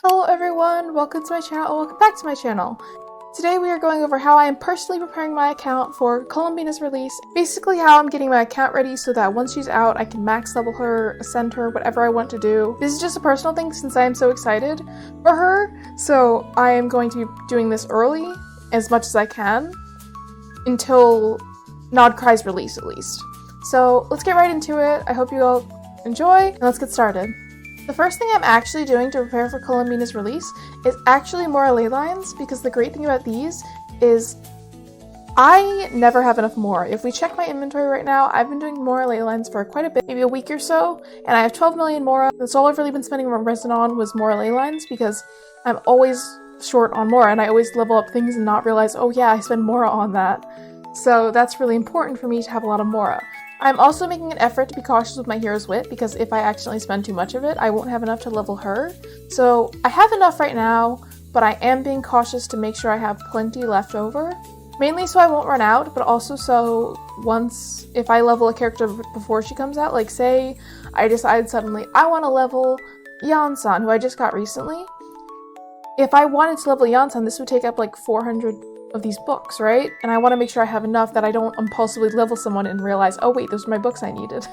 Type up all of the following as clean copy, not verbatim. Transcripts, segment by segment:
Hello everyone, welcome to my channel, welcome back to my channel. Today we are going over how I am personally preparing my account for Columbina's release. Basically how I'm getting my account ready so that once she's out I can max level her, ascend her, whatever I want to do. This is just a personal thing since I am so excited for her, so I am going to be doing this early as much as I can until Nod Krai's release at least. So let's get right into it. I hope you all enjoy and let's get started. The first thing I'm actually doing to prepare for Columbina's release is actually more ley lines, because the great thing about these is I never have enough more. If we check my inventory right now, I've been doing more ley lines for quite a bit, maybe a week or so, and I have 12 million Mora. That's all I've really been spending my resin on was more ley lines, because I'm always short on Mora, and I always level up things and not realize, oh yeah, I spend Mora on that. So that's really important for me to have a lot of Mora. I'm also making an effort to be cautious with my hero's wit, because if I accidentally spend too much of it, I won't have enough to level her. So I have enough right now, but I am being cautious to make sure I have plenty left over. Mainly so I won't run out, but also so once, if I level a character before she comes out, like say I decide suddenly I want to level Yansan, who I just got recently. If I wanted to level Yansan, this would take up like 400 of these books, right? And I want to make sure I have enough that I don't impulsively level someone and realize, oh wait, those are my books I needed.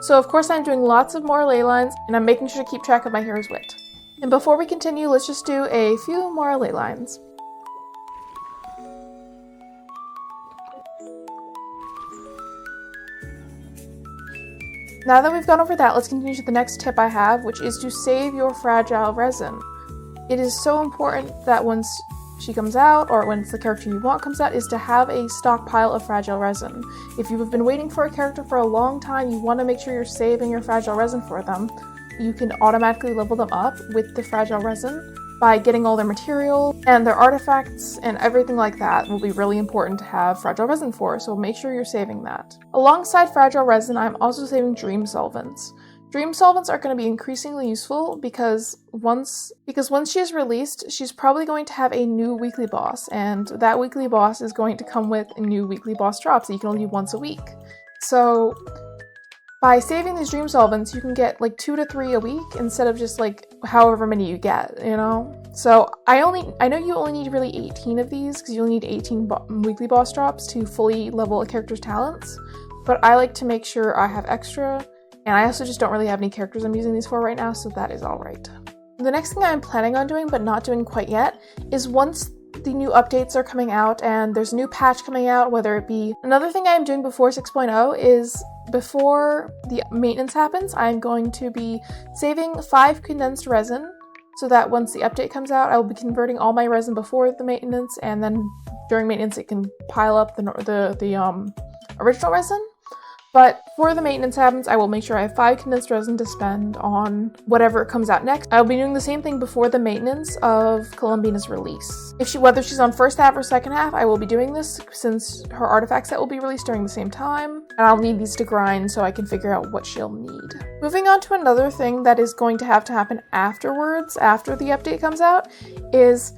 So of course I'm doing lots of more ley lines, and I'm making sure to keep track of my hero's wit. And before we continue, let's just do a few more ley lines. Now that we've gone over that, let's continue to the next tip I have, which is to save your fragile resin. It is so important that once she comes out, or when the character you want comes out, is to have a stockpile of fragile resin. If you have been waiting for a character for a long time, you want to make sure you're saving your fragile resin for them. You can automatically level them up with the fragile resin by getting all their material and their artifacts, and everything like that will be really important to have fragile resin for, so make sure you're saving that. Alongside fragile resin, I'm also saving dream solvents. Dream solvents are going to be increasingly useful because once she is released, she's probably going to have a new weekly boss, and that weekly boss is going to come with new weekly boss drops that you can only do once a week. So by saving these dream solvents, you can get like 2 to 3 a week instead of just like however many you get, you know? So I know you only need really 18 of these because you only need 18 weekly boss drops to fully level a character's talents, but I like to make sure I have extra. And I also just don't really have any characters I'm using these for right now, so that is alright. The next thing I'm planning on doing, but not doing quite yet, is once the new updates are coming out and there's a new patch coming out, whether it be... Another thing I'm doing before 6.0 is before the maintenance happens, I'm going to be saving 5 condensed resin, so that once the update comes out, I will be converting all my resin before the maintenance, and then during maintenance it can pile up the original resin. But before the maintenance happens, I will make sure I have 5 condensed resin to spend on whatever comes out next. I'll be doing the same thing before the maintenance of Columbina's release. Whether she's on first half or second half, I will be doing this since her artifact set will be released during the same time, and I'll need these to grind so I can figure out what she'll need. Moving on to another thing that is going to have to happen afterwards, after the update comes out, is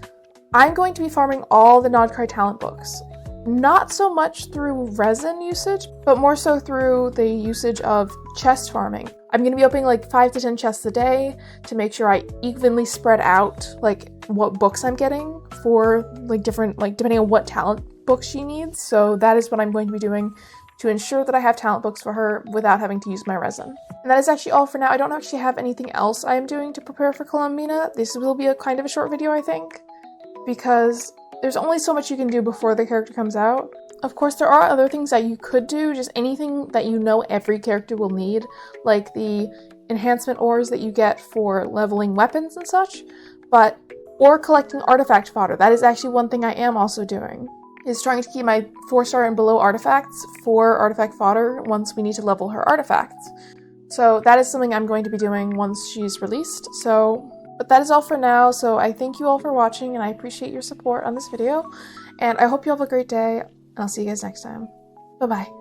I'm going to be farming all the Nod Krai talent books. Not so much through resin usage, but more so through the usage of chest farming. I'm going to be opening like 5 to 10 chests a day to make sure I evenly spread out like what books I'm getting for like different, like depending on what talent books she needs. So that is what I'm going to be doing to ensure that I have talent books for her without having to use my resin. And that is actually all for now. I don't actually have anything else I am doing to prepare for Columbina. This will be a kind of a short video, I think, because there's only so much you can do before the character comes out. Of course, there are other things that you could do, just anything that you know every character will need, like the enhancement ores that you get for leveling weapons and such, or collecting artifact fodder. That is actually one thing I am also doing, is trying to keep my 4-star and below artifacts for artifact fodder once we need to level her artifacts. So that is something I'm going to be doing once she's released. But that is all for now, so I thank you all for watching, and I appreciate your support on this video, and I hope you all have a great day, and I'll see you guys next time. Bye-bye.